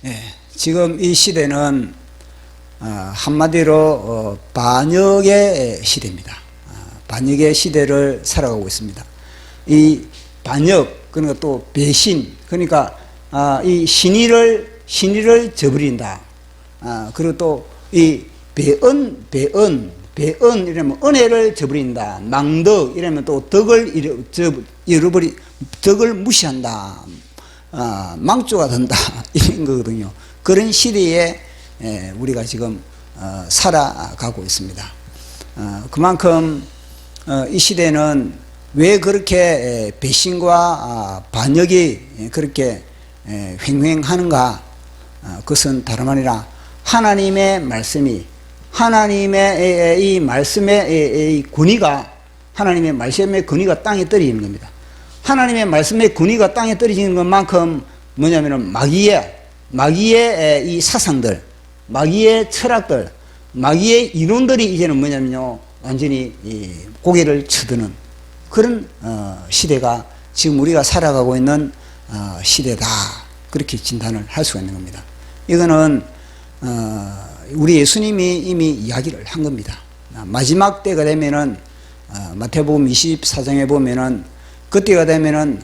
예, 지금 이 시대는 한마디로 반역의 시대입니다. 반역의 시대를 살아가고 있습니다. 이 반역, 그러니까 또 배신, 그러니까 이 신의를 저버린다. 그리고 또 이 배은 이러면 은혜를 저버린다. 낭덕 이러면 또 덕을 무시한다. 망조가 된다. 이런 거거든요. 그런 시대에 우리가 지금 살아가고 있습니다. 그만큼 이 시대는 왜 그렇게 배신과 반역이 그렇게 횡행하는가? 그것은 다름 아니라 하나님의 말씀이, 하나님의 이 말씀의 권위가, 하나님의 말씀의 권위가 땅에 떨어지는 겁니다. 하나님의 말씀의 권위가 땅에 떨어지는 것만큼 뭐냐면은 마귀의 이 사상들, 마귀의 철학들, 마귀의 이론들이 이제는 뭐냐면요, 완전히 고개를 쳐드는 그런 시대가 지금 우리가 살아가고 있는 시대다. 그렇게 진단을 할 수가 있는 겁니다. 이거는 우리 예수님이 이미 이야기를 한 겁니다. 마지막 때가 되면은 마태복음 24장에 보면은 그때가 되면은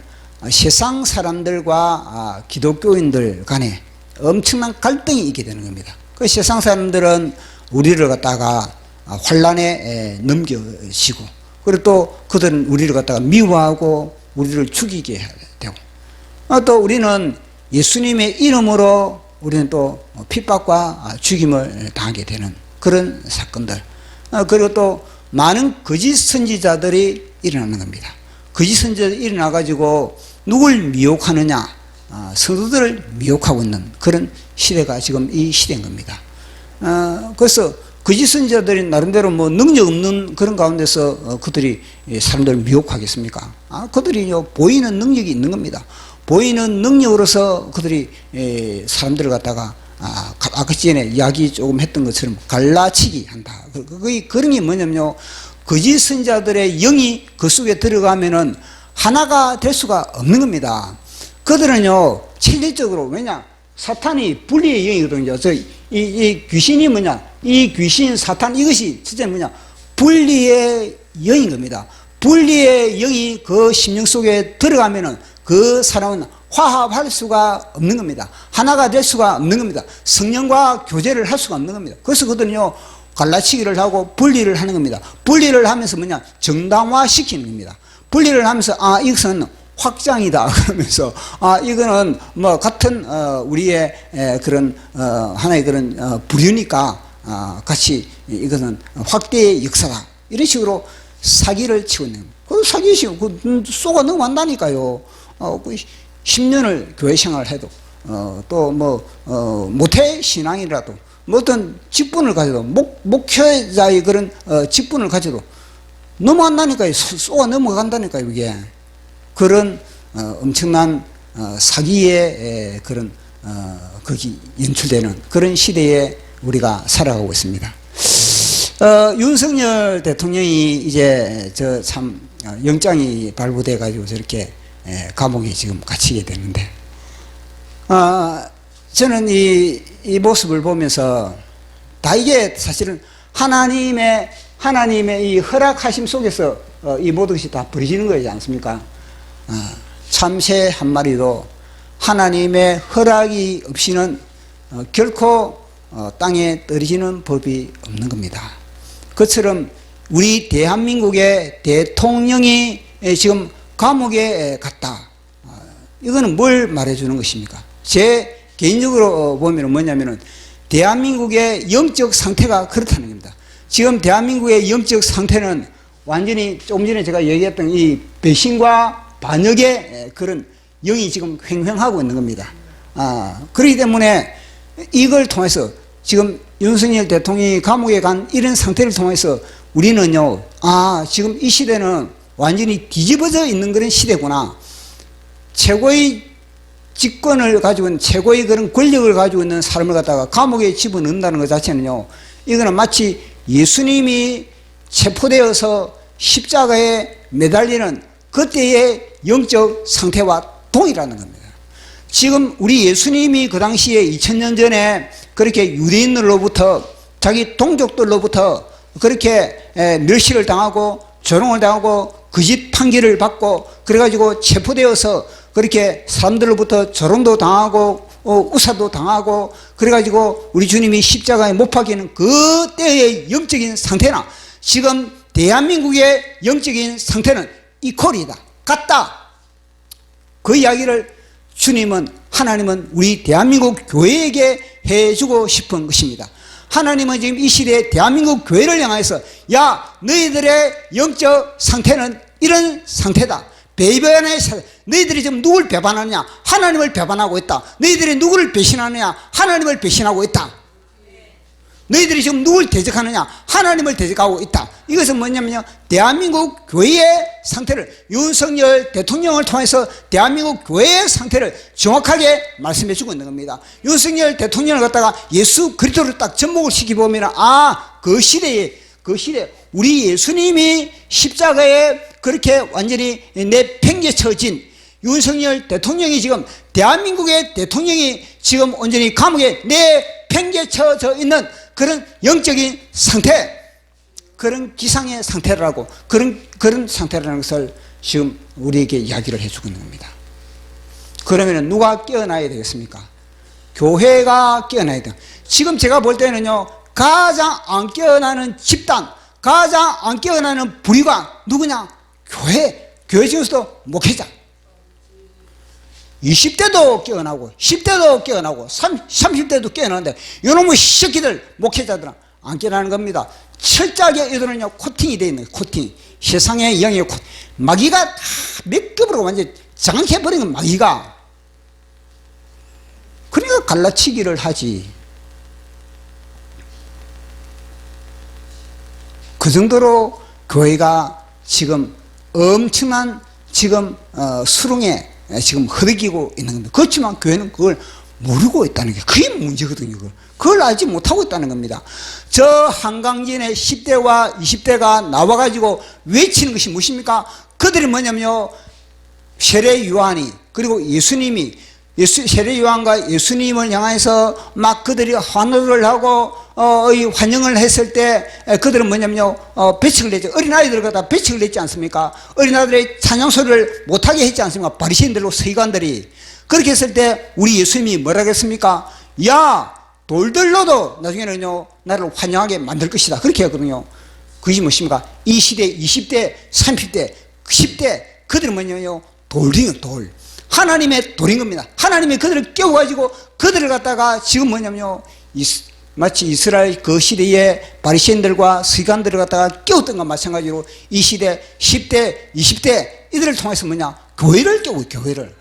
세상 사람들과 기독교인들 간에 엄청난 갈등이 있게 되는 겁니다. 그 세상 사람들은 우리를 갖다가 환란에 넘겨지고, 그리고 또 그들은 우리를 갖다가 미워하고 우리를 죽이게 되고, 또 우리는 예수님의 이름으로 우리는 또 핍박과 죽임을 당하게 되는 그런 사건들, 그리고 또 많은 거짓 선지자들이 일어나는 겁니다. 거짓 선지자들이 일어나가지고 누굴 미혹하느냐? 성도들을 미혹하고 있는 그런 시대가 지금 이 시대인 겁니다. 그래서 거짓 선지자들이 나름대로 뭐 능력 없는 그런 가운데서 그들이 사람들을 미혹하겠습니까? 그들이 보이는 능력이 있는 겁니다. 보이는 능력으로서 그들이 사람들을 갖다가 아까 전에 이야기 조금 했던 것처럼 갈라치기 한다. 그런 게 뭐냐면요, 거짓 선지자들의 영이 그 속에 들어가면은 하나가 될 수가 없는 겁니다. 그들은요, 체질적으로, 왜냐, 사탄이 분리의 영이거든요. 이 귀신이 뭐냐, 이 귀신, 사탄, 이것이 진짜 뭐냐, 분리의 영인 겁니다. 분리의 영이 그 심령 속에 들어가면은 그 사람은 화합할 수가 없는 겁니다. 하나가 될 수가 없는 겁니다. 성령과 교제를 할 수가 없는 겁니다. 그래서 그들은요, 갈라치기를 하고 분리를 하는 겁니다. 분리를 하면서 뭐냐, 정당화 시키는 겁니다. 분리를 하면서 이것은 확장이다 그러면서 이거는 뭐 같은 우리의 그런 하나의 그런 부류니까 같이 이것은 확대의 역사다, 이런 식으로 사기를 치고 있는 겁니다. 그 사기식 쏘가 너무 많다니까요. 10년을 교회 생활을 해도 또 뭐 모태 신앙이라도 뭐 어떤 직분을 가져도 목회자의 그런 직분을 가져도 넘어간다니까요. 쏘가 넘어간다니까요. 이게 그런 엄청난 사기의 그런 거기 연출되는 그런 시대에 우리가 살아가고 있습니다. 윤석열 대통령이 이제 저 참 영장이 발부돼 가지고 저렇게 감옥에 지금 갇히게 되는데, 저는 이 모습을 보면서 다 이게 사실은 하나님의 이 허락하심 속에서 이 모든 것이 다 벌어지는 거지 않습니까? 참새 한 마리도 하나님의 허락이 없이는 결코 땅에 떨어지는 법이 없는 겁니다. 그처럼 우리 대한민국의 대통령이 지금 감옥에 갔다. 이거는 뭘 말해주는 것입니까? 제 개인적으로 보면 뭐냐면은 대한민국의 영적 상태가 그렇다는 겁니다. 지금 대한민국의 영적 상태는 완전히 조금 전에 제가 얘기했던 이 배신과 반역의 그런 영이 지금 횡행하고 있는 겁니다. 그렇기 때문에 이걸 통해서 지금 윤석열 대통령이 감옥에 간 이런 상태를 통해서 우리는요, 지금 이 시대는 완전히 뒤집어져 있는 그런 시대구나. 최고의 직권을 가지고 있는, 최고의 그런 권력을 가지고 있는 사람을 갖다가 감옥에 집어넣는다는 것 자체는요, 이거는 마치 예수님이 체포되어서 십자가에 매달리는 그때의 영적 상태와 동일하는 겁니다. 지금 우리 예수님이 그 당시에 2000년 전에 그렇게 유대인들로부터 자기 동족들로부터 그렇게 멸시를 당하고 조롱을 당하고 거짓 판결을 받고 그래가지고 체포되어서 그렇게 사람들로부터 조롱도 당하고 우사도 당하고 그래가지고 우리 주님이 십자가에 못 박히는 그 때의 영적인 상태나 지금 대한민국의 영적인 상태는 이퀄이다, 같다. 그 이야기를 주님은, 하나님은 우리 대한민국 교회에게 해주고 싶은 것입니다. 하나님은 지금 이 시대에 대한민국 교회를 향해서 야, 너희들의 영적 상태는 이런 상태다. 배반의 상태. 너희들이 지금 누굴 배반하느냐? 하나님을 배반하고 있다. 너희들이 누구를 배신하느냐? 하나님을 배신하고 있다. 너희들이 지금 누굴 대적하느냐? 하나님을 대적하고 있다. 이것은 뭐냐면요, 대한민국 교회의 상태를, 윤석열 대통령을 통해서 대한민국 교회의 상태를 정확하게 말씀해 주고 있는 겁니다. 윤석열 대통령을 갖다가 예수 그리스도를 딱 접목을 시켜보면 그 시대에 우리 예수님이 십자가에 그렇게 완전히 내팽개쳐진 윤석열 대통령이 지금 대한민국의 대통령이 지금 온전히 감옥에 내팽개쳐져 있는 그런 영적인 상태, 그런 기상의 상태라고, 그런 상태라는 것을 지금 우리에게 이야기를 해주고 있는 겁니다. 그러면 누가 깨어나야 되겠습니까? 교회가 깨어나야 돼요. 지금 제가 볼 때는요, 가장 안 깨어나는 집단, 가장 안 깨어나는 부류가 누구냐? 교회 중에서도 목회자. 20대도 깨어나고 10대도 깨어나고 30대도 깨어나는데 이놈의 새끼들 목회자들은 안 깨어나는 겁니다. 철저하게 이들은요 코팅이 되어 있는 거예요. 코팅. 세상의 영의 코팅. 마귀가 다 몇 급으로 완전히 장악해버린 건 마귀가. 그러니까 갈라치기를 하지. 그 정도로 교회가 지금 엄청난 지금 수렁에 지금 흐르기고 있는 겁니다. 그렇지만 교회는 그걸 모르고 있다는 게 그게 문제거든요. 그걸 알지 못하고 있다는 겁니다. 저 한강진의 10대와 20대가 나와가지고 외치는 것이 무엇입니까? 그들이 뭐냐면요, 세례 요한이 그리고 예수님이 세례 요한과 예수님을 향해서 막 그들이 환호를 하고 환영을 했을 때 그들은 뭐냐면요, 배척을 냈죠. 어린아이들을 갖다 배척을 냈지 않습니까? 어린아이들의 찬양 소리를 못하게 했지 않습니까? 바리새인들로 서기관들이. 그렇게 했을 때 우리 예수님이 뭐라고 했습니까? 야, 돌들로도 나중에는요 나를 환영하게 만들 것이다. 그렇게 하거든요. 그것이 무엇입니까? 이 시대 20대 30대 10대 그들은 뭐냐면요, 돌이요, 돌. 하나님의 돌인 겁니다. 하나님이 그들을 깨워가지고 그들을 갖다가 지금 뭐냐면요, 마치 이스라엘 그 시대의 바리새인들과 서기관들을 갖다가 깨웠던 것과 마찬가지로 이 시대 10대 20대 이들을 통해서 뭐냐, 교회를 깨우고, 교회를.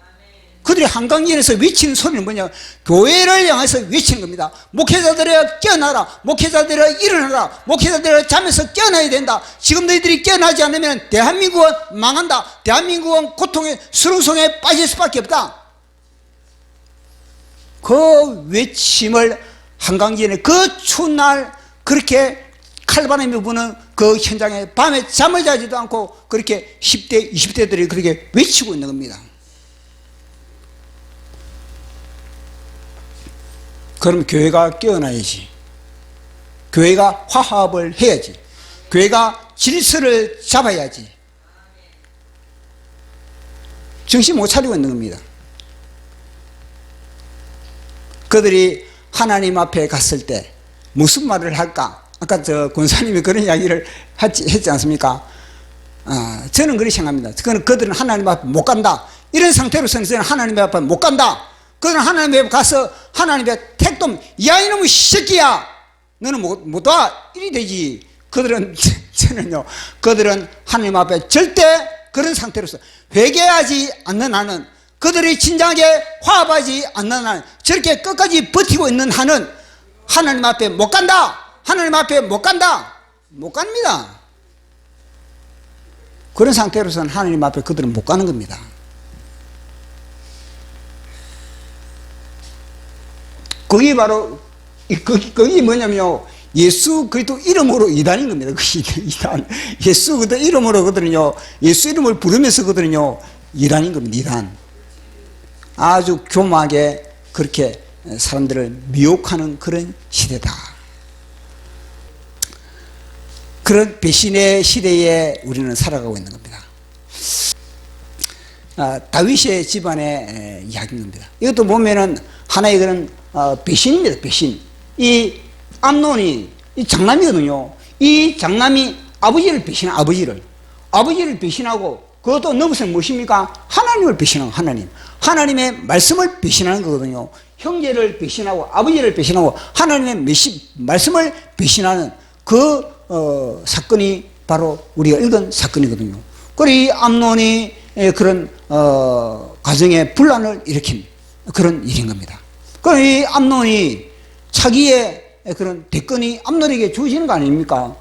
그들이 한강진에서 외치는 소리는 뭐냐, 교회를 향해서 외치는 겁니다. 목회자들이여 깨어나라, 목회자들이여 일어나라, 목회자들이여 잠에서 깨어나야 된다. 지금 너희들이 깨어나지 않으면 대한민국은 망한다. 대한민국은 고통의 수렁송에 빠질 수밖에 없다. 그 외침을 한강진에 그 추운 날 그렇게 칼바람이 부는 그 현장에 밤에 잠을 자지도 않고 그렇게 10대 20대들이 그렇게 외치고 있는 겁니다. 그럼 교회가 깨어나야지. 교회가 화합을 해야지. 교회가 질서를 잡아야지. 정신 못 차리고 있는 겁니다. 그들이 하나님 앞에 갔을 때 무슨 말을 할까? 아까 저 권사님이 그런 이야기를 했지 않습니까? 저는 그렇게 생각합니다. 그들은 하나님 앞에 못 간다. 이런 상태로서는 저는 하나님 앞에 못 간다. 그들은 하나님 앞에 가서 하나님 앞에 택돔, 야 이놈의 새끼야, 너는 못 와. 이리 되지. 저는요, 그들은 하나님 앞에 절대 그런 상태로서 회개하지 않는 한은, 그들이 진정하게 화합하지 않는 한은, 저렇게 끝까지 버티고 있는 한은 하나님 앞에 못 간다. 하나님 앞에 못 간다. 못 갑니다. 그런 상태로서는 하나님 앞에 그들은 못 가는 겁니다. 그게 바로 그게 뭐냐면요, 예수 그리스도 이름으로 이단인 겁니다. 그 이단. 예수 그리스도 이름으로 그들은요, 예수 이름을 부르면서 그들은요 이단인 겁니다. 이단. 아주 교묘하게 그렇게 사람들을 미혹하는 그런 시대다. 그런 배신의 시대에 우리는 살아가고 있는 겁니다. 다윗의 집안의 이야기입니다. 이것도 보면은 하나의 그런 배신입니다. 배신. 이 암논이 이 장남이거든요. 이 장남이 아버지를 배신한 아버지를 배신하고 그것도 넘어서 무엇입니까? 하나님을 배신하고 하나님의 말씀을 배신하는 거거든요. 형제를 배신하고 아버지를 배신하고 하나님의 말씀을 배신하는 그 사건이 바로 우리가 읽은 사건이거든요. 그리고 이 암논이 그런 가정의 분란을 일으킨 그런 일인 겁니다. 그럼 이 암논이 자기의 그런 대권이 암논에게 주어지는 거 아닙니까?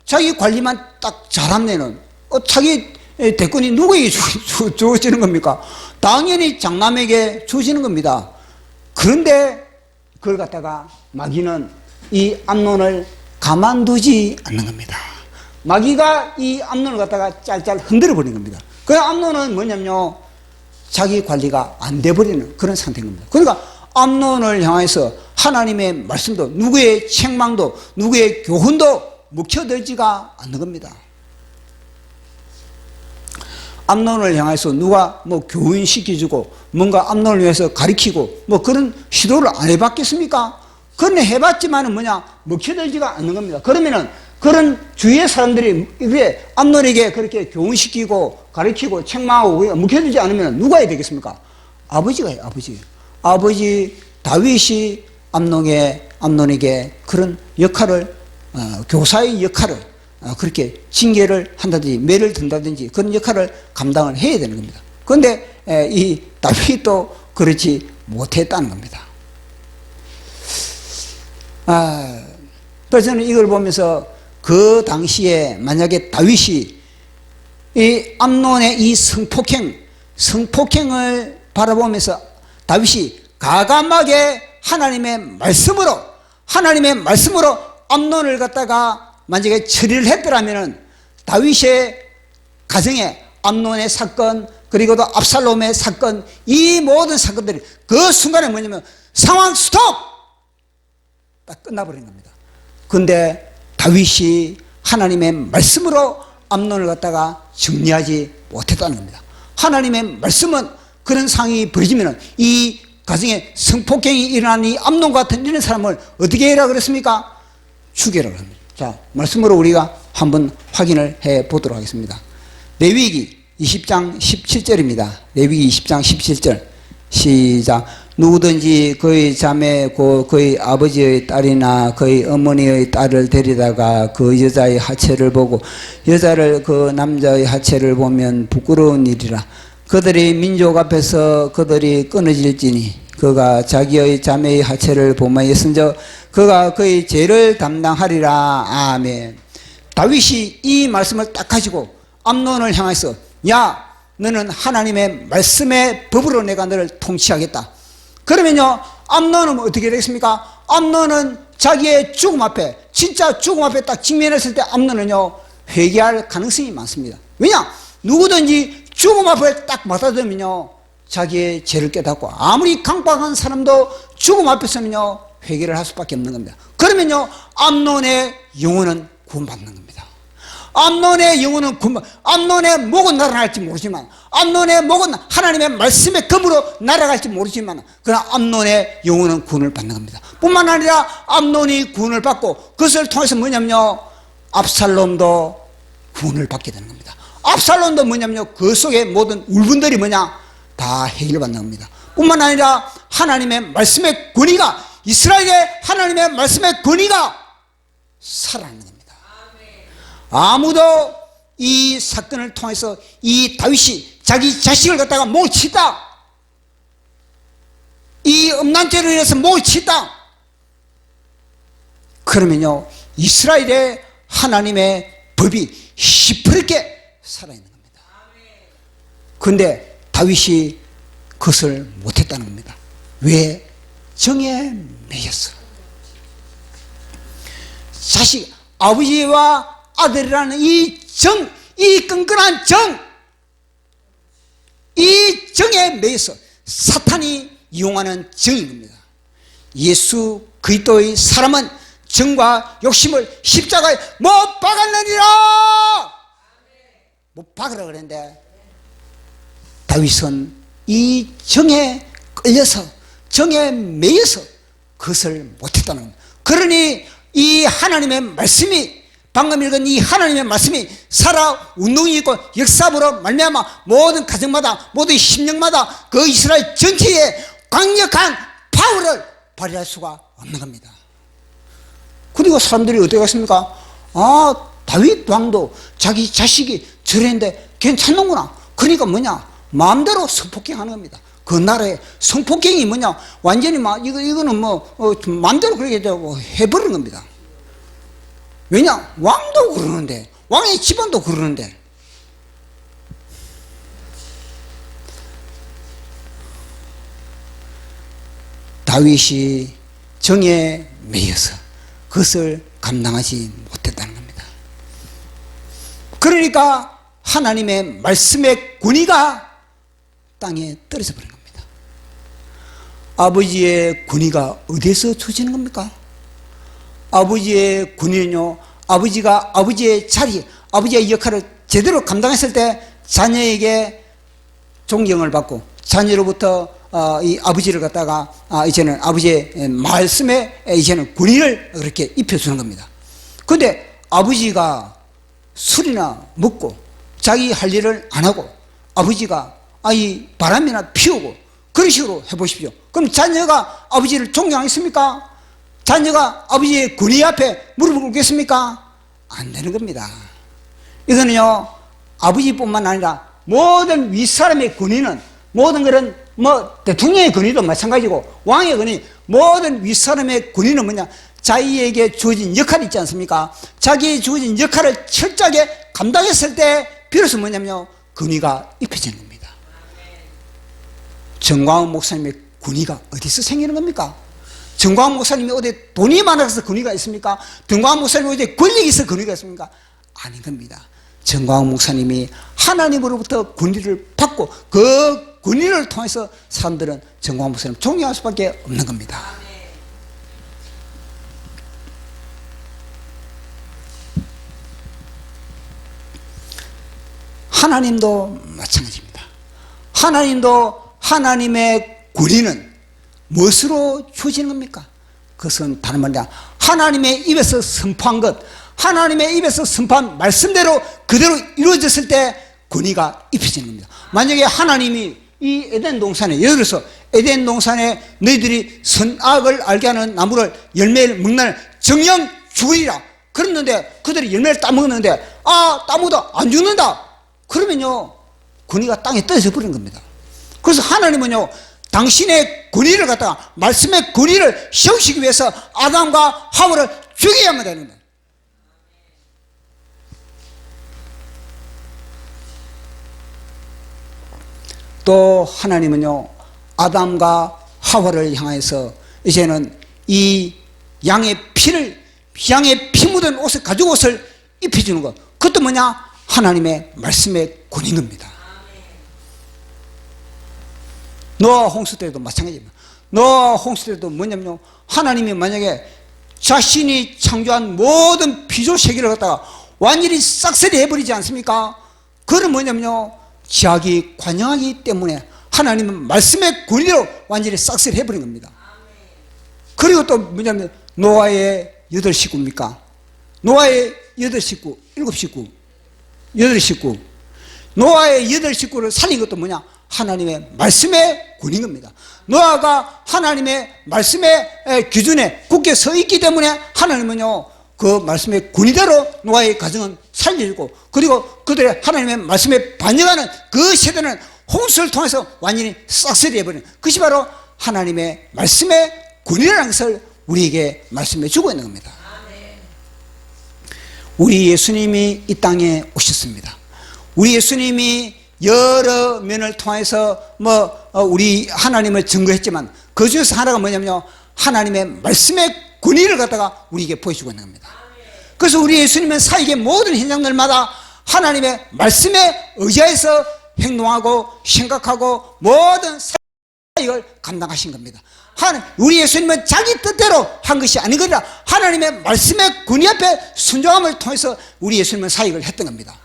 자기 관리만 딱 잘하면은 자기 대권이 누구에게 주어지는 겁니까? 당연히 장남에게 주어지는 겁니다. 그런데 그걸 갖다가 마귀는 이 암논을 가만두지 않는 겁니다. 마귀가 이 암논을 갖다가 짤짤 흔들어 버린 겁니다. 그 암논은 뭐냐면요, 자기 관리가 안 돼 버리는 그런 상태인 겁니다. 그러니까 암논을 향해서 하나님의 말씀도 누구의 책망도 누구의 교훈도 묵혀들지가 않는 겁니다. 암논을 향해서 누가 뭐 교훈시켜주고 뭔가 암논을 위해서 가르치고 뭐 그런 시도를 안 해봤겠습니까? 그런 해봤지만은 먹혀들지가 않는 겁니다. 그러면은 그런 주위의 사람들이 왜 암논에게 그렇게 교훈시키고 가르치고 책망하고 먹혀들지 않으면 누가 해야 되겠습니까? 아버지가 해요, 아버지 다윗이 암논에게 그런 역할을 교사의 역할을 그렇게 징계를 한다든지 매를 든다든지 그런 역할을 감당을 해야 되는 겁니다. 그런데 이 다윗도 그렇지 못했다는 겁니다. 그래서 저는 이걸 보면서 그 당시에 만약에 다윗이 이 암논의 이 성폭행을 바라보면서 다윗이 가감하게 하나님의 말씀으로 암논을 갖다가 만약에 처리를 했더라면 다윗의 가정에 암논의 사건 그리고 또 압살롬의 사건 이 모든 사건들이 그 순간에 뭐냐면 상황 스톱! 딱 끝나버린 겁니다. 그런데 다윗이 하나님의 말씀으로 암논을 갖다가 정리하지 못했다는 겁니다. 하나님의 말씀은 그런 상황이 벌어지면 이 가정에 성폭행이 일어난 이 암논 같은 이런 사람을 어떻게 해라 그랬습니까? 죽여라 그럽니다. 자, 말씀으로 우리가 한번 확인을 해 보도록 하겠습니다. 레위기 20장 17절입니다. 레위기 20장 17절 시작. 누구든지 그의 자매 그의 아버지의 딸이나 그의 어머니의 딸을 데리다가 그 여자의 하체를 보고 여자를 그 남자의 하체를 보면 부끄러운 일이라. 그들이 민족 앞에서 그들이 끊어질지니 그가 자기의 자매의 하체를 보마였은즉 그가 그의 죄를 담당하리라. 아멘. 다윗이 이 말씀을 딱 가지고 암논을 향해서 야, 너는 하나님의 말씀의 법으로 내가 너를 통치하겠다. 그러면요, 암논은 어떻게 되겠습니까? 암논은 자기의 죽음 앞에, 진짜 죽음 앞에 딱 직면했을 때 암논은요, 회개할 가능성이 많습니다. 왜냐? 누구든지 죽음 앞에 딱 맞아들면요, 자기의 죄를 깨닫고 아무리 강박한 사람도 죽음 앞에서는요, 회개를 할 수밖에 없는 겁니다. 그러면요, 암논의 영혼은 구원받는 겁니다. 암논의 영혼은 암논의 목은 날아갈지 모르지만 암논의 목은 하나님의 말씀의 검으로 날아갈지 모르지만 그러나 암논의 영혼은 구원을 받는 겁니다. 뿐만 아니라 암논이 구원을 받고 그것을 통해서 뭐냐면요, 압살롬도 구원을 받게 되는 겁니다. 압살롬도 뭐냐면요, 그 속에 모든 울분들이 다 해결받는 겁니다. 뿐만 아니라 하나님의 말씀의 권위가, 이스라엘의 하나님의 말씀의 권위가 살아나는 겁니다. 아무도 이 사건을 통해서 이 다윗이 자기 자식을 갖다가 목을 치다, 이 음란죄로 인해서 목을 치다, 그러면요, 이스라엘의 하나님의 법이 시퍼렇게 살아있는 겁니다. 그런데 다윗이 그것을 못했다는 겁니다. 왜? 정에 매였어. 자식, 아버지와 아들이라는 이 정, 이 끈끈한 정, 이 정에 매여서 사탄이 이용하는 정인 겁니다. 예수 그리스도의 사람은 정과 욕심을 십자가에 못 박았느니라. 못 박으라 그랬는데 다윗은 이 정에 끌려서 정에 매여서 그것을 못했다는 겁니다. 그러니 이 하나님의 말씀이, 방금 읽은 이 하나님의 말씀이 살아 운동이 있고 역사부로 말미암아 모든 가정마다, 모든 심령마다 그 이스라엘 전체에 강력한 파워를 발휘할 수가 없는 겁니다. 그리고 사람들이 어떻게 갔습니까? 다윗 왕도 자기 자식이 저랬는데 괜찮는구나. 그러니까 뭐냐, 마음대로 성폭행하는 겁니다. 그 나라의 성폭행이 뭐냐, 완전히 이거는 마음대로 그렇게 해버리는 겁니다. 왜냐, 왕도 그러는데, 왕의 집안도 그러는데. 다윗이 정에 매여서 그것을 감당하지 못했다는 겁니다. 그러니까 하나님의 말씀의 권위가 땅에 떨어져 버린 겁니다. 아버지의 권위가 어디에서 주어지는 겁니까? 아버지의 권위는요, 아버지가 아버지의 자리, 아버지의 역할을 제대로 감당했을 때 자녀에게 존경을 받고 자녀로부터 이 아버지를 갖다가 이제는 아버지의 말씀에 이제는 권위를 그렇게 입혀주는 겁니다. 그런데 아버지가 술이나 먹고 자기 할 일을 안 하고 아버지가 이 바람이나 피우고 그런 식으로 해보십시오. 그럼 자녀가 아버지를 존경하겠습니까? 자녀가 아버지의 권위 앞에 무릎을 꿇겠습니까? 안 되는 겁니다. 이거는요, 아버지뿐만 아니라 모든 윗사람의 권위는, 모든 그런 대통령의 권위도 마찬가지고 왕의 권위, 모든 윗사람의 권위는 뭐냐, 자기에게 주어진 역할이 있지 않습니까? 자기에게 주어진 역할을 철저하게 감당했을 때 비로소 뭐냐면요, 권위가 입혀지는 겁니다. 정광훈 목사님의 권위가 어디서 생기는 겁니까? 정광훈 목사님이 어디 돈이 많아서 권위가 있습니까? 정광훈 목사님이 어디 권력이 있어 권위가 있습니까? 아닌 겁니다. 정광훈 목사님이 하나님으로부터 권위를 받고 그 권위를 통해서 사람들은 정광훈 목사님을 존경할 수밖에 없는 겁니다. 하나님도 마찬가지입니다. 하나님도 하나님의 권위는 무엇으로 주어지는 겁니까? 그것은 다른 말이 아니라 하나님의 입에서 선포한 것, 하나님의 입에서 선포한 말씀대로 그대로 이루어졌을 때 권위가 입혀지는 겁니다. 만약에 하나님이 이 에덴 동산에, 예를 들어서 에덴 동산에 너희들이 선악을 알게 하는 나무를 열매를 먹는 정령 죽으리라 그랬는데 그들이 열매를 따먹는데 따먹어도 안 죽는다 그러면요 권위가 땅에 떨어져 버리는 겁니다. 그래서 하나님은요 당신의 권위를 갖다가 말씀의 권위를 세우시기 위해서 아담과 하와를 죽여야만 되는 겁니다. 또 하나님은요 아담과 하와를 향해서 이제는 이 양의 피 묻은 옷을 가죽 옷을 입혀주는 것, 그것도 뭐냐, 하나님의 말씀의 권위인 겁니다. 노아 홍수 때도 마찬가지입니다. 노아 홍수 때도 뭐냐면요 하나님이 만약에 자신이 창조한 모든 피조 세계를 갖다가 완전히 싹쓸이 해버리지 않습니까? 그건 뭐냐면요 자기 관영하기 때문에 하나님은 말씀의 권위로 완전히 싹쓸이 해버린 겁니다. 그리고 또 뭐냐면 노아의 8식구입니까? 노아의 8식구, 7식구, 8식구, 노아의 8식구를 살린 것도 뭐냐, 하나님의 말씀의 권위인 겁니다. 노아가 하나님의 말씀의 기준에 굳게 서 있기 때문에 하나님은요 그 말씀의 권위대로 노아의 가정은 살려주고, 그리고 그들의 하나님의 말씀에 반영하는 그 세대는 홍수를 통해서 완전히 싹쓸이 해버리는, 그것이 바로 하나님의 말씀의 권위라는 것을 우리에게 말씀해 주고 있는 겁니다. 우리 예수님이 이 땅에 오셨습니다. 우리 예수님이 여러 면을 통해서 우리 하나님을 증거했지만 그 중에서 하나가 뭐냐면요 하나님의 말씀의 권위를 갖다가 우리에게 보여주고 있는 겁니다. 그래서 우리 예수님은 사역의 모든 현장들마다 하나님의 말씀에 의지해서 행동하고 생각하고 모든 사역을 감당하신 겁니다. 우리 예수님은 자기 뜻대로 한 것이 아니거나 하나님의 말씀의 권위 앞에 순종함을 통해서 우리 예수님은 사역을 했던 겁니다.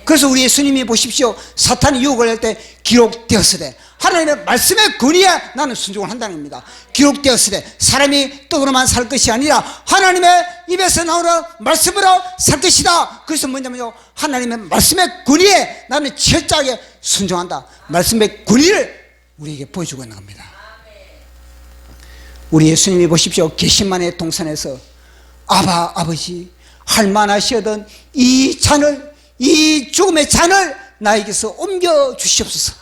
그래서 우리 예수님이 보십시오. 사탄이 유혹을 할 때 기록되었으되, 하나님의 말씀의 권위에 나는 순종을 한다는 겁니다. 기록되었으되 사람이 떡으로만 살 것이 아니라 하나님의 입에서 나오는 말씀으로 살 것이다. 그래서 뭐냐면요, 하나님의 말씀의 권위에 나는 철저하게 순종한다. 말씀의 권위를 우리에게 보여주고 있는 겁니다. 우리 예수님이 보십시오. 겟세마네 동산에서 아버지 할 만하시던 이 잔을, 이 죽음의 잔을 나에게서 옮겨 주시옵소서.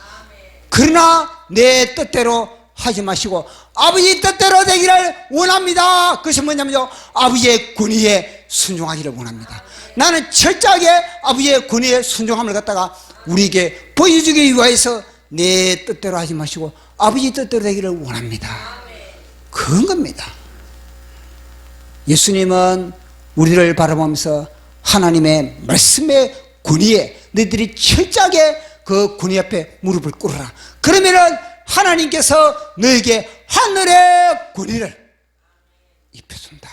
그러나 내 뜻대로 하지 마시고 아버지 뜻대로 되기를 원합니다. 그것이 뭐냐면요, 아버지의 권위에 순종하기를 원합니다. 나는 철저하게 아버지의 권위에 순종함을 갖다가 우리에게 보여주기 위해서 내 뜻대로 하지 마시고 아버지 뜻대로 되기를 원합니다. 그런 겁니다. 예수님은 우리를 바라보면서 하나님의 말씀의 권위에 너희들이 철저하게 그 권위 앞에 무릎을 꿇어라. 그러면은 하나님께서 너에게 하늘의 권위를 입혀준다.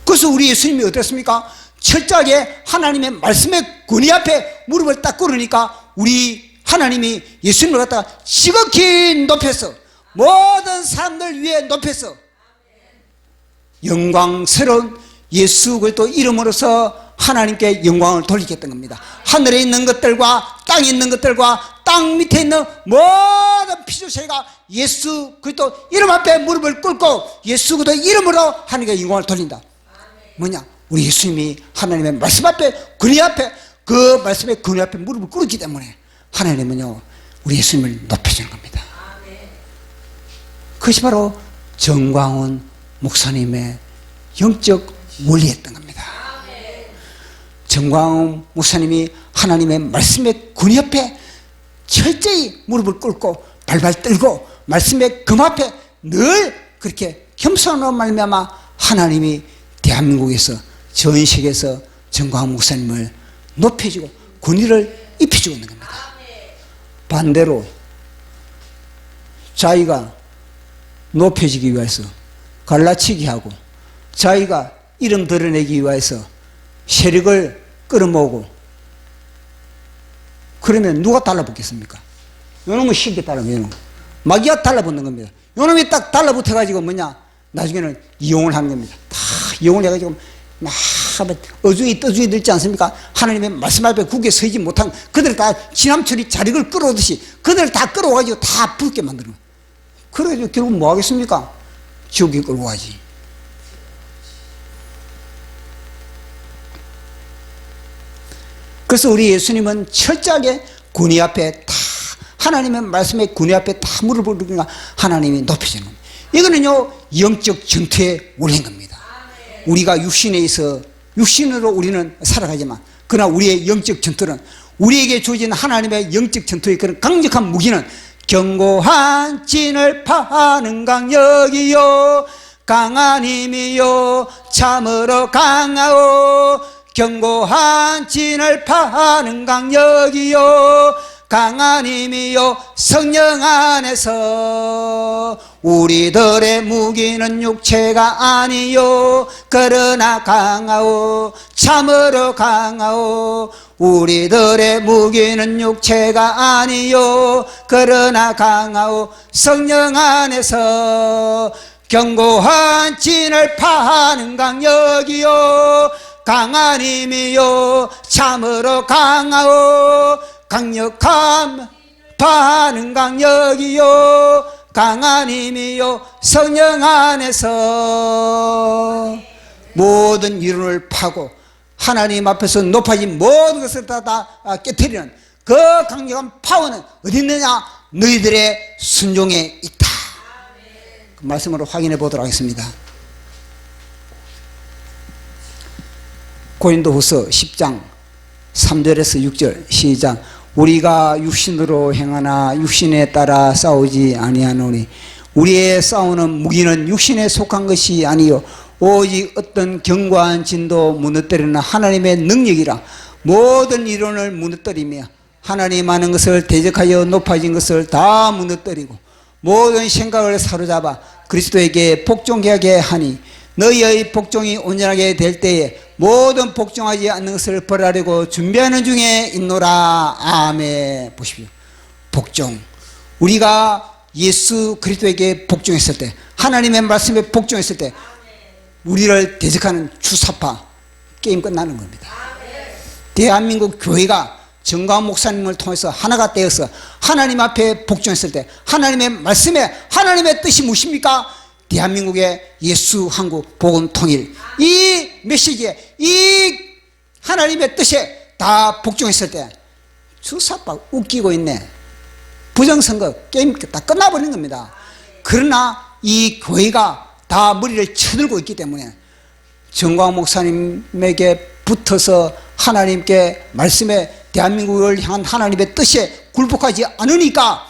그래서 우리 예수님이 어땠습니까? 철저하게 하나님의 말씀의 권위 앞에 무릎을 딱 꿇으니까 우리 하나님이 예수님을 갖다가 지극히 높여서 모든 사람들 위에 높여서 영광스러운 예수 그리스도 이름으로서 하나님께 영광을 돌리겠다는 겁니다. 하늘에 있는 것들과 땅에 있는 것들과 땅 밑에 있는 모든 피조세가 예수 그리스도 이름 앞에 무릎을 꿇고 예수 그리스도 이름으로 하나님께 영광을 돌린다. 뭐냐? 우리 예수님이 하나님의 말씀 앞에, 권위 앞에, 그 말씀의 권위 앞에 무릎을 꿇었기 때문에 하나님은요 우리 예수님을 높여주는 겁니다. 그것이 바로 정광훈 목사님의 영적 원리였던 겁니다. 정광훈 목사님이 하나님의 말씀의 권위 앞에 철저히 무릎을 꿇고 발발 떨고 말씀의 금 앞에 늘 그렇게 겸손으로 말미암아 하나님이 대한민국에서 전 세계에서 정광훈 목사님을 높여주고 권위를 입혀주고 있는 겁니다. 반대로 자기가 높여지기 위해서 갈라치기 하고 자기가 이름 드러내기 위해서 세력을 끌어모으고 그러면 누가 달라붙겠습니까? 요놈은 쉽게 따라붙는 거예요. 마귀가 달라붙는 겁니다. 요놈이 딱 달라붙어가지고 뭐냐? 나중에는 이용을 하는 겁니다. 다 이용을 해가지고 막 어중이 떠중이 들지 않습니까? 하나님의 말씀 앞에 굳게 서지 못한 그들 다 지남철이 자력을 끌어오듯이 그들 다 끌어와가지고 다 붉게 만드는 거예요. 그래가지고 결국 뭐 하겠습니까? 지옥에 끌고 가지. 그래서 우리 예수님은 철저하게 권위 앞에 다 하나님의 말씀의 권위 앞에 다 무릎을 꿇으니까 하나님이 높여주는 겁니다. 이거는요 영적 전투의 원리인 겁니다. 우리가 육신에 있어 육신으로 우리는 살아가지만 그러나 우리의 영적 전투는 우리에게 주어진 하나님의 영적 전투의 그런 강력한 무기는 견고한 진을 파는 강력이요 강한 힘이요 참으로 강하오 견고한 진을 파는 강력이요 강한 힘이요 성령 안에서 우리들의 무기는 육체가 아니요 그러나 강하오 참으로 강하오 우리들의 무기는 육체가 아니요 그러나 강하오 성령 안에서 견고한 진을 파는 강력이요 강한 힘이요 참으로 강하오 강력함 파는 강력이요 강한 힘이요 성령 안에서 모든 이론을 파고 하나님 앞에서 높아진 모든 것을 다 깨트리는 그 강력한 파워는 어디 있느냐? 너희들의 순종에 있다. 그 말씀으로 확인해 보도록 하겠습니다. 고린도후서 10장 3절에서 6절 시작. 우리가 육신으로 행하나 육신에 따라 싸우지 아니하노니 우리의 싸우는 무기는 육신에 속한 것이 아니요 오직 어떤 견고한 진도 무너뜨리는 하나님의 능력이라 모든 이론을 무너뜨리며 하나님 하는 것을 대적하여 높아진 것을 다 무너뜨리고 모든 생각을 사로잡아 그리스도에게 복종하게 하니 너희의 복종이 온전하게 될 때에 모든 복종하지 않는 것을 벌하려고 준비하는 중에 있노라. 아멘. 보십시오. 복종. 우리가 예수 그리스도에게 복종했을 때, 하나님의 말씀에 복종했을 때 우리를 대적하는 주사파 게임 끝나는 겁니다. 대한민국 교회가 정광훈 목사님을 통해서 하나가 되어서 하나님 앞에 복종했을 때, 하나님의 말씀에 하나님의 뜻이 무엇입니까? 대한민국의 예수 한국 복음 통일, 이 메시지에, 이 하나님의 뜻에 다 복종했을 때 주사파 웃기고 있네, 부정선거 게임 다 끝나버린 겁니다. 그러나 이 교회가 다 머리를 쳐들고 있기 때문에 정광훈 목사님에게 붙어서 하나님께 말씀에 대한민국을 향한 하나님의 뜻에 굴복하지 않으니까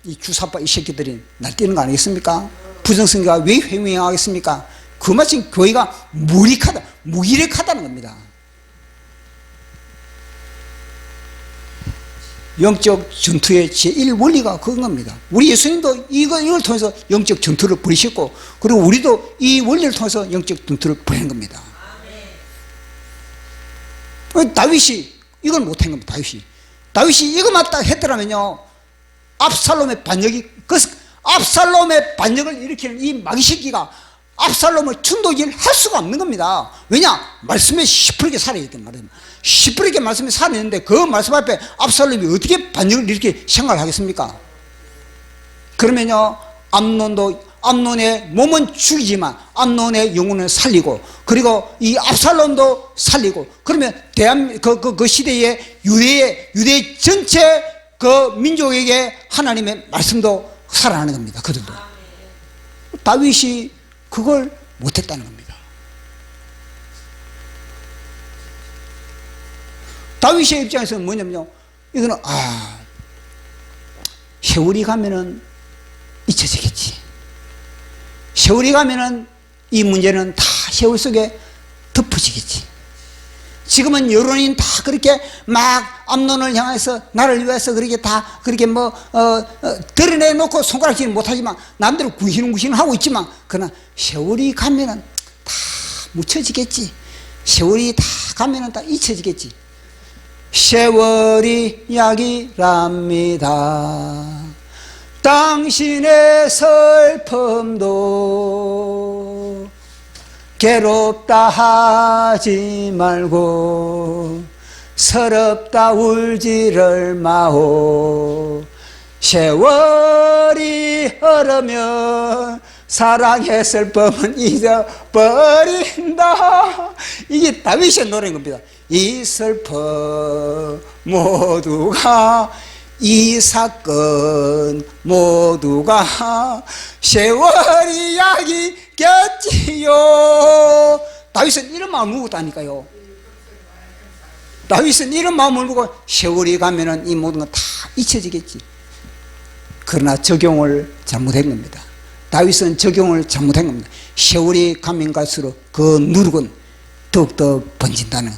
이 주사파 이 새끼들이 날뛰는 거 아니겠습니까? 부정선거가 왜 횡행하겠습니까? 그 마침 교회가 무기력하다는 겁니다. 영적 전투의 제1원리가 그건 겁니다. 우리 예수님도 이걸 통해서 영적 전투를 벌이셨고, 그리고 우리도 이 원리를 통해서 영적 전투를 벌이는 겁니다. 다윗이 이걸 못한 겁니다. 다윗이 이것만 딱 했더라면요, 압살롬의 반역을 일으키는 이 마귀 새끼가 압살롬을 충돌질 할 수가 없는 겁니다. 왜냐? 말씀에 시퍼렇게 살아있기 때문에. 시퍼렇게 말씀에 살아있는데 그 말씀 앞에 압살롬이 어떻게 반역을 이렇게 생각을 하겠습니까? 그러면요, 암논의 몸은 죽이지만 암논의 영혼을 살리고, 그리고 이 압살롬도 살리고, 그러면 그 시대의 유대 전체 그 민족에게 하나님의 말씀도 살아나는 겁니다. 그들도. 다윗이 그걸 못했다는 겁니다. 다윗의 입장에서는 뭐냐면요, 이거는 세월이 가면은 잊혀지겠지. 세월이 가면은 이 문제는 다 세월 속에 덮어지겠지. 지금은 여론이 다 그렇게 막 암논을 향해서 나를 위해서 그렇게 다 그렇게 드러내놓고 손가락질은 못하지만 남들은 구시는 하고 있지만, 그러나 세월이 가면은 다 묻혀지겠지. 세월이 다 가면은 다 잊혀지겠지. 세월이 약이랍니다. 당신의 슬픔도 괴롭다 하지 말고 서럽다 울지를 마오. 세월이 흐르면 사랑의 슬픔은 잊어버린다. 이게 다윗의 노래인 겁니다. 이 슬픔 모두가, 이 사건 모두가 세월이 약이겠지요. 다윗은 이런 마음을 먹었다니까요. 다윗은 이런 마음을 먹고 세월이 가면은 이 모든 건 다 잊혀지겠지. 그러나 적용을 잘못한 겁니다. 다윗은 적용을 잘못한 겁니다. 세월이 가면 갈수록 그 누룩은 더욱더 번진다는,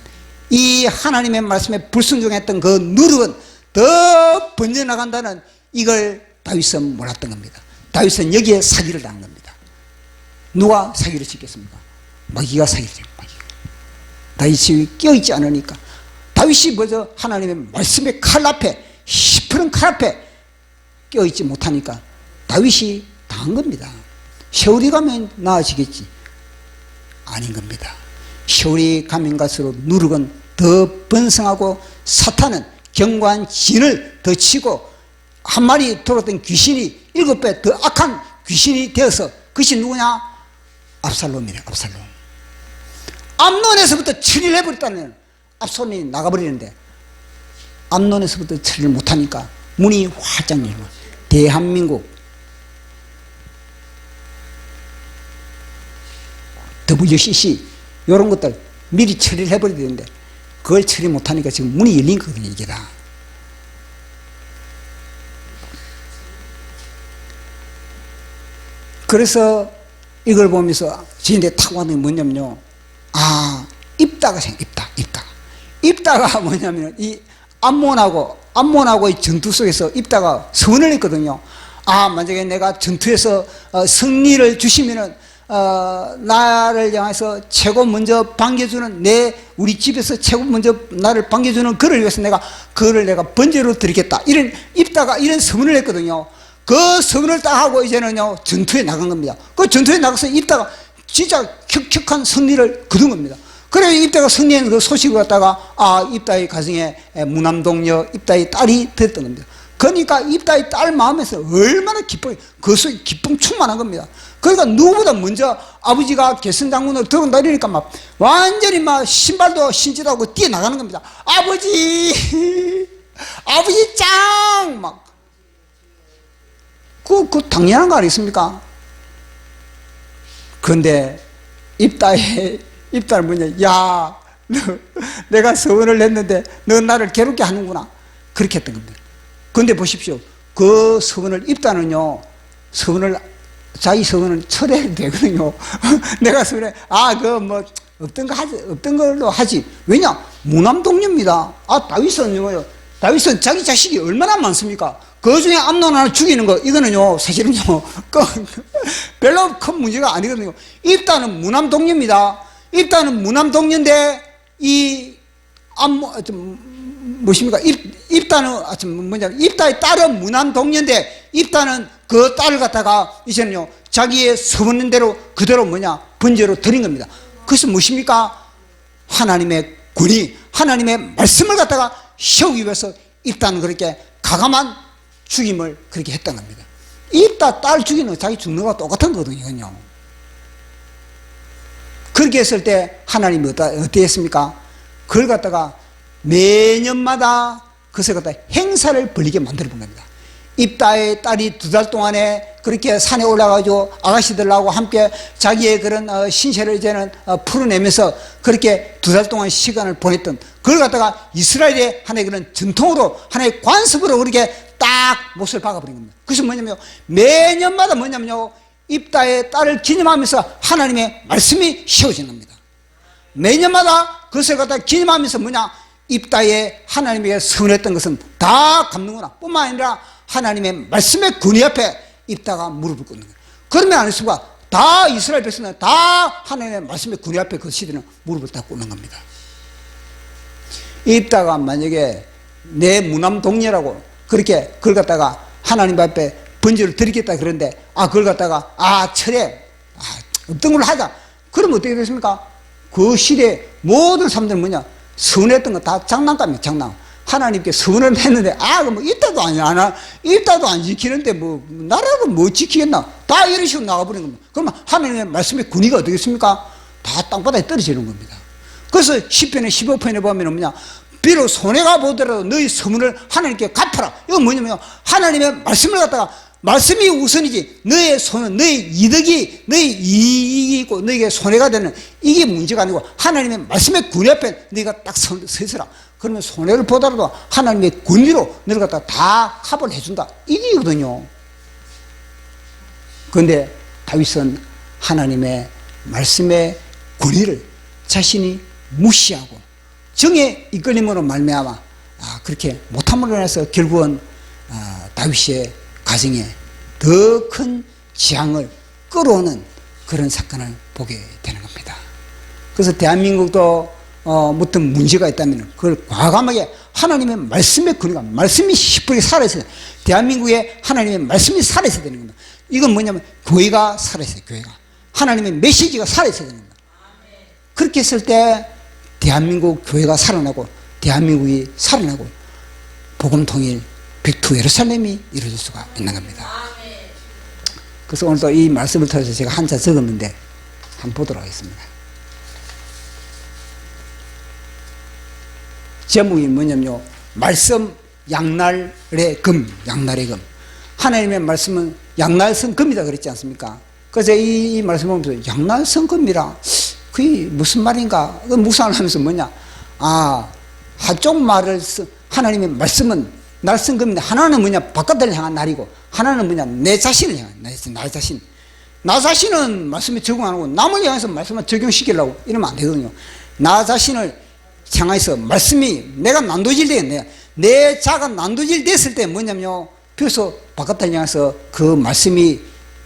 이 하나님의 말씀에 불순종했던 그 누룩은 더 번져나간다는, 이걸 다윗은 몰랐던 겁니다. 다윗은 여기에 사기를 당한 겁니다. 누가 사기를 치겠습니까? 마귀가 사기를 칩니다. 다윗이 껴있지 않으니까, 다윗이 먼저 하나님의 말씀의 칼 앞에, 시퍼런 칼 앞에 껴있지 못하니까 다윗이 당한 겁니다. 세월이 가면 나아지겠지. 아닌 겁니다. 세월이 가면 갈수록 누룩은 더 번성하고, 사탄은 경관 진을 더 치고, 한 마리 돌았던 귀신이 7배 더 악한 귀신이 되어서, 그것이 누구냐? 압살롬이래. 압살롬. 암논에서부터 처리를 해버렸다는, 압살롬이 나가버리는데 암논에서부터 처리를 못하니까 문이 활짝 열고, 대한민국 WCC 이런 것들 미리 처리를 해버려야 되는데 그걸 처리 못하니까 지금 문이 열린 거거든요. 이게 다. 그래서 이걸 보면서 저한테 탁 와는 게 뭐냐면요, 입다가 생겨. 입다가 뭐냐면 이 암몬하고 암몬하고의 전투 속에서 입다가 서원을 했거든요. 아, 만약에 내가 전투에서 승리를 주시면은 나를 향해서 최고 먼저 반겨주는 우리 집에서 최고 먼저 나를 반겨주는 그를 위해서 그를 내가 번제로 드리겠다. 이런 입다가 이런 서문을 했거든요. 그 서문을 딱 하고 이제는요 전투에 나간 겁니다. 그 전투에 나가서 입다가 진짜 혁혁한 승리를 거둔 겁니다. 그래 입다가 승리한 그 소식을 갖다가 입다의 가정에 무남동녀 입다의 딸이 됐던 겁니다. 그러니까 입다의 딸 마음에서 얼마나 그 속에 기쁨 충만한 겁니다. 그러니까 누구보다 먼저 아버지가 개선장군으로 들어온다 이러니까 막 완전히 막 신발도 신지도 하고 뛰어나가는 겁니다. 아버지 아버지 짱 막 그 당연한 거 아니겠습니까? 그런데 입다는 뭐냐, 야, 내가 서원을 했는데 너 나를 괴롭게 하는구나. 그렇게 했던 겁니다. 그런데 보십시오. 그 서원을 입다는요, 자기 서원을 철회해도 되거든요. 내가 서원에, 없던 걸로 하지. 왜냐? 무남동녀입니다. 다윗은 자기 자식이 얼마나 많습니까? 그 중에 암논 하나 죽이는 거, 이거는요, 사실은요, 별로 큰 문제가 아니거든요. 입다는 무남동녀입니다. 입다는 무남동녀인데, 입다의 딸은 무남동녀인데, 입다는 그 딸을 갖다가, 이제는요, 자기의 서원한 대로 그대로 번제로 드린 겁니다. 그것은 무엇입니까? 하나님의 권위, 하나님의 말씀을 갖다가 세우기 위해서 입다는 그렇게 가감한 죽임을 그렇게 했던 겁니다. 입다 딸 죽이는 거 자기 죽는 거와 똑같은 거거든요. 그렇게 했을 때 하나님이 어떻게 했습니까? 그걸 갖다가 매년마다 그것을 갖다가 행사를 벌리게 만들어 본 겁니다. 입다의 딸이 2달 동안에 그렇게 산에 올라가지고 아가씨들하고 함께 자기의 그런 신세를 이제는 풀어내면서 그렇게 2달 동안 시간을 보냈던 그걸 갖다가 이스라엘의 하나의 그런 전통으로 하나의 관습으로 그렇게 딱 못을 박아버린 겁니다. 그것이 뭐냐면요, 매년마다 입다의 딸을 기념하면서 하나님의 말씀이 세워진 겁니다. 매년마다 그것을 갖다가 기념하면서 입다의 하나님에게 서원했던 것은 다 갚는구나 뿐만 아니라 하나님의 말씀의 권위 앞에 입다가 무릎을 꿇는 거예요. 그러면 안 했습니까? 다 이스라엘 백성은 다 하나님의 말씀의 권위 앞에 그 시대는 무릎을 다 꿇는 겁니다. 입다가 만약에 내 무남동녀라고 그렇게 그걸 갖다가 하나님 앞에 번제를 드리겠다 그런데 그걸 갖다가 철회 없던 걸로 하자. 그러면 어떻게 됐습니까? 그 시대에 모든 사람들은 서운했던 거 다 장난감이에요. 장난. 하나님께 서운을 했는데 입다도 입다도 안 지키는데 나라도 뭐 지키겠나? 다 이런 식으로 나가버린 겁니다. 그러면 하나님의 말씀의 권위가 어떻겠습니까? 다 땅바닥에 떨어지는 겁니다. 그래서 시편의 15편에 보면 비록 손해가 보더라도 너희 서문을 하나님께 갚아라. 이건 뭐냐면 하나님의 말씀을 갖다가 말씀이 우선이지 너의 손은 너의 이득이 너의 이익이 있고 너에게 손해가 되는 이게 문제가 아니고 하나님의 말씀의 권위 앞에 너희가 딱 서 있어라. 그러면 손해를 보더라도 하나님의 권위로 너를 갖다가 다 합을 해준다. 이거거든요. 그런데 다윗은 하나님의 말씀의 권위를 자신이 무시하고 정의 이끌림으로 말미암아 그렇게 못함으로 인해서 결국은 다윗의 가정에 더 큰 재앙을 끌어오는 그런 사건을 보게 되는 겁니다. 그래서 대한민국도 어떤 문제가 있다면 그걸 과감하게 하나님의 말씀의 권위가 말씀이 시뻘게 살아있어야 돼요. 대한민국에 하나님의 말씀이 살아있어야 되는 겁니다. 이건 뭐냐면 교회가 살아있어요. 교회가 하나님의 메시지가 살아있어야 되는 겁니다. 그렇게 했을 때 대한민국 교회가 살아나고 대한민국이 살아나고 복음통일 백투 예루살렘이 이루어질 수가 있는 겁니다. 그래서 오늘도 이 말씀을 통해서 제가 한자 적었는데 한번 보도록 하겠습니다. 제목이 뭐냐면요, 말씀 양날의 금, 양날의 금. 하나님의 말씀은 양날성금이다 그랬지 않습니까? 그래서 이 말씀을 보면서 양날성금이라 그게 무슨 말인가? 그 묵상을 하면서 뭐냐? 한쪽 말을 하나님의 말씀은 날성금인데 하나는 뭐냐? 바깥을 향한 날이고 하나는 뭐냐? 내 자신을 향한 나 자신. 나 자신은 말씀에 적용 안 하고 남을 향해서 말씀을 적용시키려고 이러면 안 되거든요. 나 자신을 향해서 말씀이 내가 난도질 되겠네. 내 자가 난도질 됐을 때 뭐냐면요, 비로소 바깥을 향해서 그 말씀이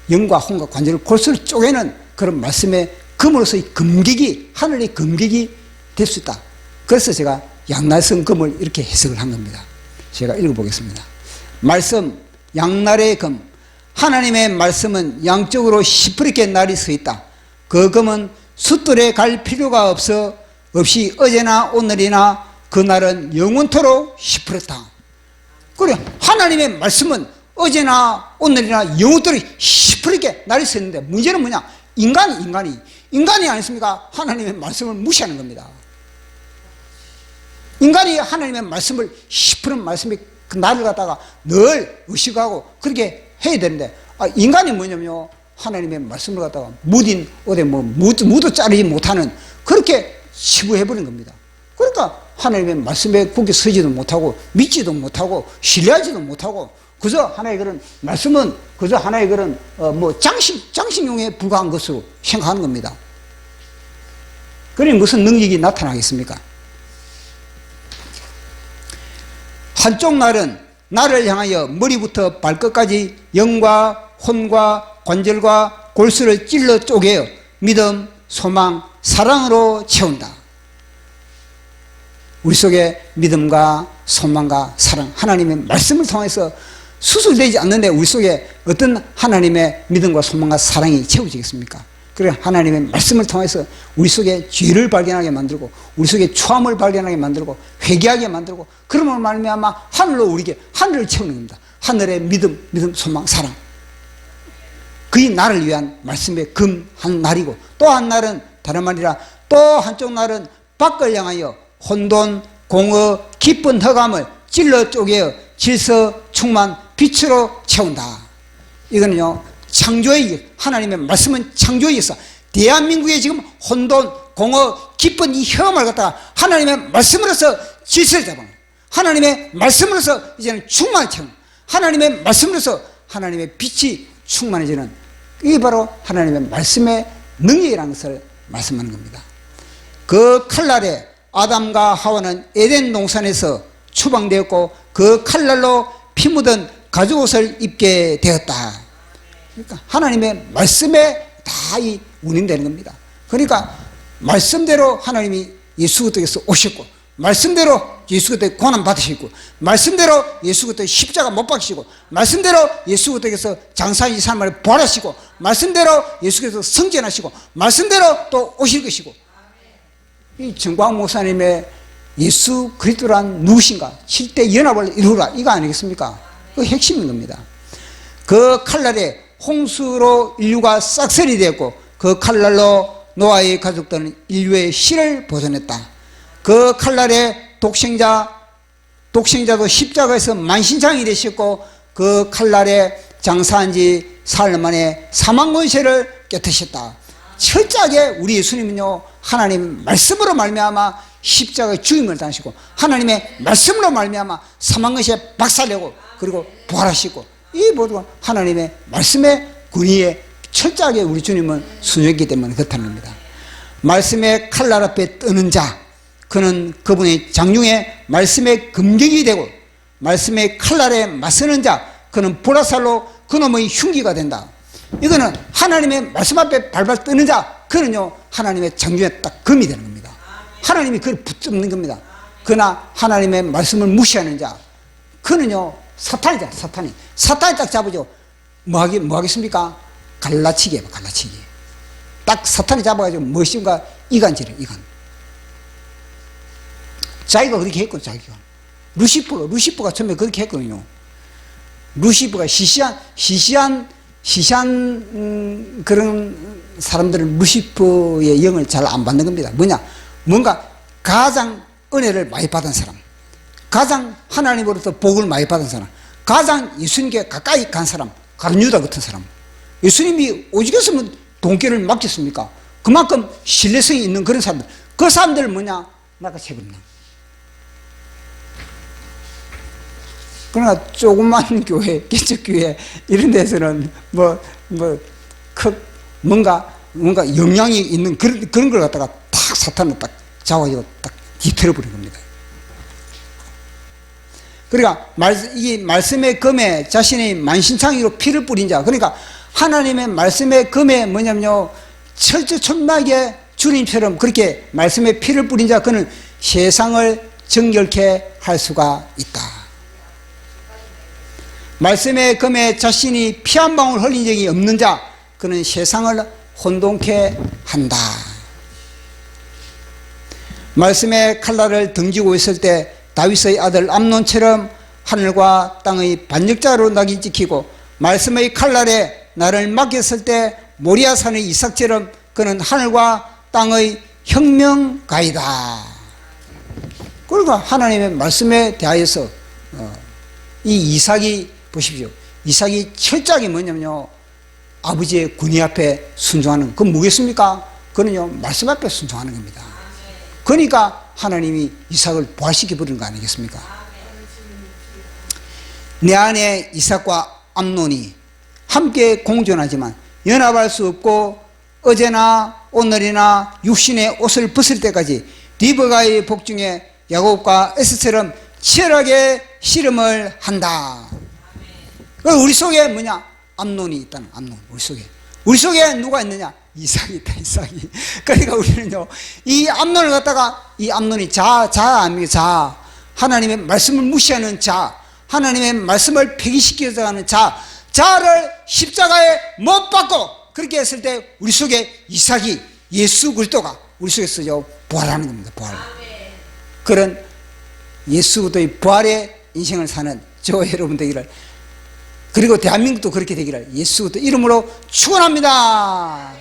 영과 혼과 관절을 골수를 쪼개는 그런 말씀의 금으로서의 금객이, 하늘의 금객이 될 수 있다. 그래서 제가 양날성 금을 이렇게 해석을 한 겁니다. 제가 읽어보겠습니다. 말씀, 양날의 금. 하나님의 말씀은 양쪽으로 시퍼렇게 날이 서 있다. 그 금은 숫돌에 갈 필요가 없이 어제나 오늘이나 그날은 영원토록 시퍼렇다. 그래, 하나님의 말씀은 어제나 오늘이나 영원토록 시퍼렇게 날이 서 있는데, 문제는 뭐냐? 인간이 아니십니까? 하나님의 말씀을 무시하는 겁니다. 인간이 하나님의 말씀을 시퍼런 말씀이 그 날을 갖다가 늘 의식하고 그렇게 해야 되는데, 인간이 뭐냐면요, 하나님의 말씀을 갖다가 무딘 어디 무도 자르지 못하는 그렇게 치부해버린 겁니다. 그러니까 하나님의 말씀에 굳게 서지도 못하고 믿지도 못하고 신뢰하지도 못하고, 그저 하나의 그런 말씀은 그저 하나의 그런 장식용에 불과한 것으로 생각하는 겁니다. 그러니 무슨 능력이 나타나겠습니까? 한쪽 날은 나를 향하여 머리부터 발끝까지 영과 혼과 관절과 골수를 찔러 쪼개어 믿음, 소망, 사랑으로 채운다. 우리 속에 믿음과 소망과 사랑, 하나님의 말씀을 통해서 수술되지 않는데 우리 속에 어떤 하나님의 믿음과 소망과 사랑이 채워지겠습니까? 그래, 하나님의 말씀을 통해서 우리 속에 죄를 발견하게 만들고 우리 속에 추함을 발견하게 만들고 회개하게 만들고, 그러면 말미암아 하늘로 우리에게 하늘을 채우는 겁니다. 하늘의 믿음, 소망, 사랑. 그이 나를 위한 말씀의 금 한 날이고, 또 한 날은 다른 말이라 또 한쪽 날은 밖을 향하여 혼돈, 공허, 기쁜 허감을 찔러 쪼개어 질서, 충만, 빛으로 채운다. 이거는요, 창조의 일, 하나님의 말씀은 창조의 일사. 대한민국에 지금 혼돈, 공허, 기쁜 이 혐을 갖다가 하나님의 말씀으로서 질서를 잡아요. 하나님의 말씀으로서 이제는 충만을 채우는, 하나님의 말씀으로서 하나님의 빛이 충만해지는, 이게 바로 하나님의 말씀의 능력이라는 것을 말씀하는 겁니다. 그 칼날에 아담과 하와는 에덴 동산에서 추방되었고 그 칼날로 피 묻은 가죽옷을 입게 되었다. 그러니까 하나님의 말씀에 다 이 운행되는 겁니다. 그러니까 말씀대로 하나님이 예수 그리스도께서 오셨고, 말씀대로 예수 그리스도께 고난 받으시고, 말씀대로 예수 그리스도께 십자가 못 박히시고, 말씀대로 예수 그리스도께서 장사인 삶을 부활하시고, 말씀대로 예수 그리스도 성전하시고, 말씀대로 또 오실 것이고, 이 정광 목사님의 예수 그리스도란 누구신가? 7대 연합을 이루라, 이거 아니겠습니까? 그 핵심인 겁니다. 그 칼날에 홍수로 인류가 싹쓸이 되었고 그 칼날로 노아의 가족들은 인류의 실을 보존했다. 그 칼날에 독생자도 십자가에서 만신창이 되셨고 그 칼날에 장사한 지 사흘 만에 사망 권세를 깨뜨셨다. 철저하게 우리 예수님은요, 하나님 말씀으로 말미암아 십자가의 죽임을 당하시고 하나님의 말씀으로 말미암아 사망 권세 박살내고 그리고 부활하시고, 이 모두가 하나님의 말씀의 권위에 철저하게 우리 주님은 순종했기 때문에 그렇다는 겁니다. 말씀의 칼날 앞에 뜨는 자, 그는 그분의 장중에 말씀의 금격이 되고, 말씀의 칼날에 맞서는 자, 그는 보라살로 그놈의 흉기가 된다. 이거는 하나님의 말씀 앞에 발발 뜨는 자, 그는요 하나님의 장중에 딱 금이 되는 겁니다. 하나님이 그를 붙잡는 겁니다. 그러나 하나님의 말씀을 무시하는 자, 그는요 사탄이다. 사탄이 딱 잡으죠. 뭐 하겠습니까? 갈라치기 해봐, 갈라치기. 딱 사탄이 잡아가지고 무엇인가 이간질해, 이간. 자기가 그렇게 했거든, 자기가. 루시퍼가 처음에 그렇게 했거든요. 루시퍼가 시시한 그런 사람들은 루시퍼의 영을 잘 안 받는 겁니다. 뭐냐? 뭔가 가장 은혜를 많이 받은 사람, 가장 하나님으로부터 복을 많이 받은 사람, 가장 예수님께 가까이 간 사람, 가룟유다 같은 사람. 예수님이 오직했으면 돈길을 막겠습니까? 그만큼 신뢰성이 있는 그런 사람들. 그 사람들은 뭐냐? 나가 책임나. 그러나 조그만 교회, 개척교회 이런 데서는 뭔가 영향이 있는 그런 걸 갖다가 탁 사탄을 딱 잡아가지고 딱 뒤틀어버린 겁니다. 그러니까 이 말씀의 검에 자신의 만신창이로 피를 뿌린 자, 그러니까 하나님의 말씀의 검에 뭐냐면요, 철저촌나게 주님처럼 그렇게 말씀의 피를 뿌린 자, 그는 세상을 정결케 할 수가 있다. 말씀의 검에 자신이 피 한 방울 흘린 적이 없는 자, 그는 세상을 혼돈케 한다. 말씀의 칼날을 던지고 있을 때 다윗의 아들 암논처럼 하늘과 땅의 반역자로 낙이 찍히고, 말씀의 칼날에 나를 맡겼을 때 모리아산의 이삭처럼 그는 하늘과 땅의 혁명가이다. 그러니까 하나님의 말씀에 대하여서 이 이삭이 보십시오. 이삭이 철저하게 뭐냐면요, 아버지의 군의 앞에 순종하는, 그건 뭐겠습니까? 그는요, 말씀 앞에 순종하는 겁니다. 그러니까 하나님이 이삭을 부활시켜 버린 거 아니겠습니까? 내 안에 이삭과 암논이 함께 공존하지만 연합할 수 없고, 어제나 오늘이나 육신의 옷을 벗을 때까지 리브가의 복중에 야곱과 에스처럼 치열하게 씨름을 한다. 우리 속에 뭐냐? 암논이 있다는, 암논. 우리 속에 누가 있느냐? 이삭이 있다, 이삭이. 그러니까 우리는요, 이 암논을 갖다가, 이 암논이 자 아닙니까? 하나님의 말씀을 무시하는 자, 하나님의 말씀을 폐기시키려고 하는 자를 십자가에 못 박고, 그렇게 했을 때 우리 속에 이삭이, 예수 그리스도가 우리 속에서 부활하는 겁니다. 부활. 그런 예수 그리스도의 부활의 인생을 사는 저와 여러분 되기를, 그리고 대한민국도 그렇게 되기를 예수 그리스도 이름으로 축원합니다.